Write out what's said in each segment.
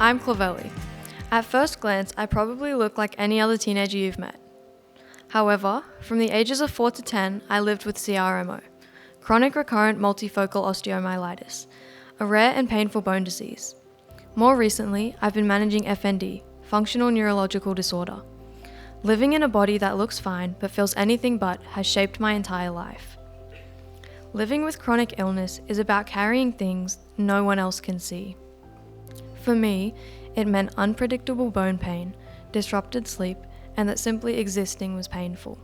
I'm Clovelly. At first glance, I probably look like any other teenager you've met. However, from the ages of 4 to 10, I lived with CRMO, chronic recurrent multifocal osteomyelitis, a rare and painful bone disease. More recently, I've been managing FND, functional neurological disorder. Living in a body that looks fine but feels anything but has shaped my entire life. Living with chronic illness is about carrying things no one else can see. For me, it meant unpredictable bone pain, disrupted sleep, and that simply existing was painful.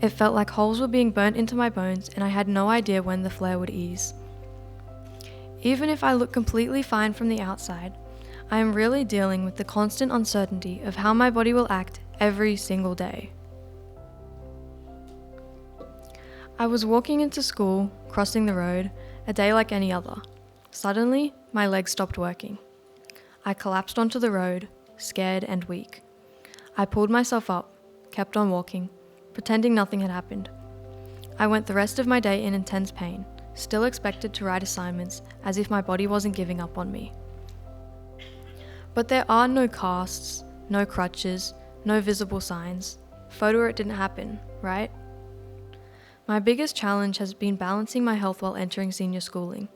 It felt like holes were being burnt into my bones and I had no idea when the flare would ease. Even if I look completely fine from the outside, I am really dealing with the constant uncertainty of how my body will act every single day. I was walking into school, crossing the road, a day like any other. Suddenly, my legs stopped working. I collapsed onto the road, scared and weak. I pulled myself up, kept on walking, pretending nothing had happened. I went the rest of my day in intense pain, still expected to write assignments as if my body wasn't giving up on me. But there are no casts, no crutches, no visible signs. Photo it didn't happen, right? My biggest challenge has been balancing my health while entering senior schooling.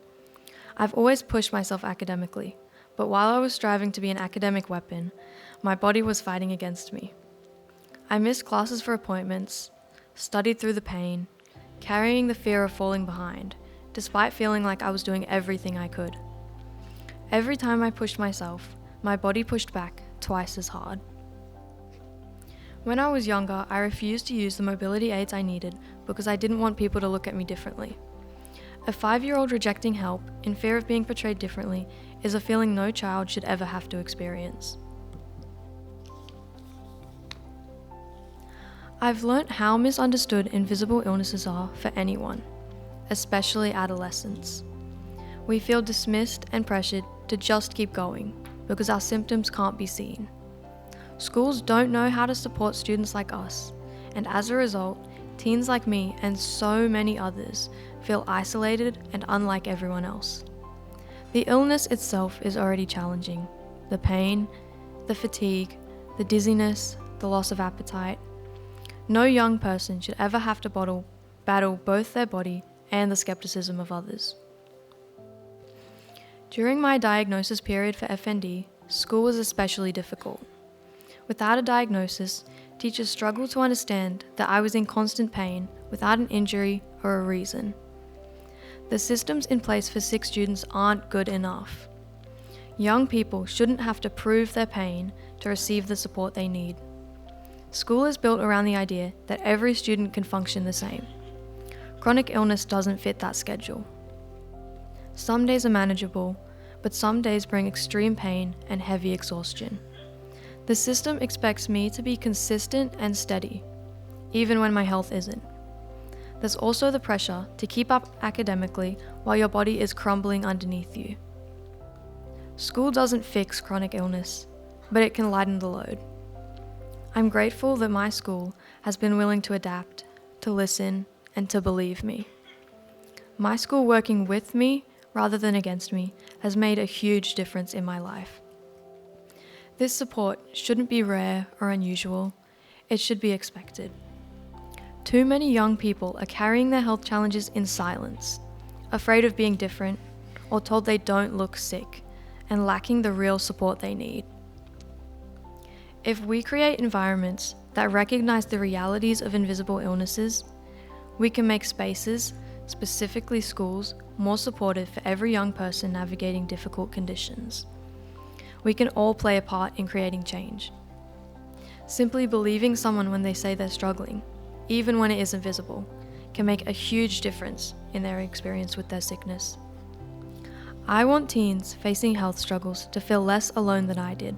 I've always pushed myself academically, but while I was striving to be an academic weapon, my body was fighting against me. I missed classes for appointments, studied through the pain, carrying the fear of falling behind, despite feeling like I was doing everything I could. Every time I pushed myself, my body pushed back twice as hard. When I was younger, I refused to use the mobility aids I needed because I didn't want people to look at me differently. A 5-year-old rejecting help in fear of being portrayed differently is a feeling no child should ever have to experience. I've learnt how misunderstood invisible illnesses are for anyone, especially adolescents. We feel dismissed and pressured to just keep going because our symptoms can't be seen. Schools don't know how to support students like us, and as a result, teens like me and so many others feel isolated and unlike everyone else. The illness itself is already challenging. The pain, the fatigue, the dizziness, the loss of appetite. No young person should ever have to battle both their body and the skepticism of others. During my diagnosis period for FND, school was especially difficult. Without a diagnosis, teachers struggled to understand that I was in constant pain without an injury or a reason. The systems in place for sick students aren't good enough. Young people shouldn't have to prove their pain to receive the support they need. School is built around the idea that every student can function the same. Chronic illness doesn't fit that schedule. Some days are manageable, but some days bring extreme pain and heavy exhaustion. The system expects me to be consistent and steady, even when my health isn't. There's also the pressure to keep up academically while your body is crumbling underneath you. School doesn't fix chronic illness, but it can lighten the load. I'm grateful that my school has been willing to adapt, to listen, and to believe me. My school working with me rather than against me has made a huge difference in my life. This support shouldn't be rare or unusual, it should be expected. Too many young people are carrying their health challenges in silence, afraid of being different, or told they don't look sick, and lacking the real support they need. If we create environments that recognize the realities of invisible illnesses, we can make spaces, specifically schools, more supportive for every young person navigating difficult conditions. We can all play a part in creating change. Simply believing someone when they say they're struggling, even when it isn't visible, can make a huge difference in their experience with their sickness. I want teens facing health struggles to feel less alone than I did.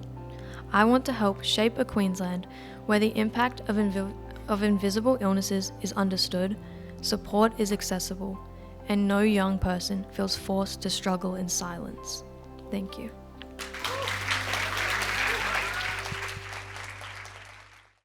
I want to help shape a Queensland where the impact of invisible illnesses is understood, support is accessible, and no young person feels forced to struggle in silence. Thank you.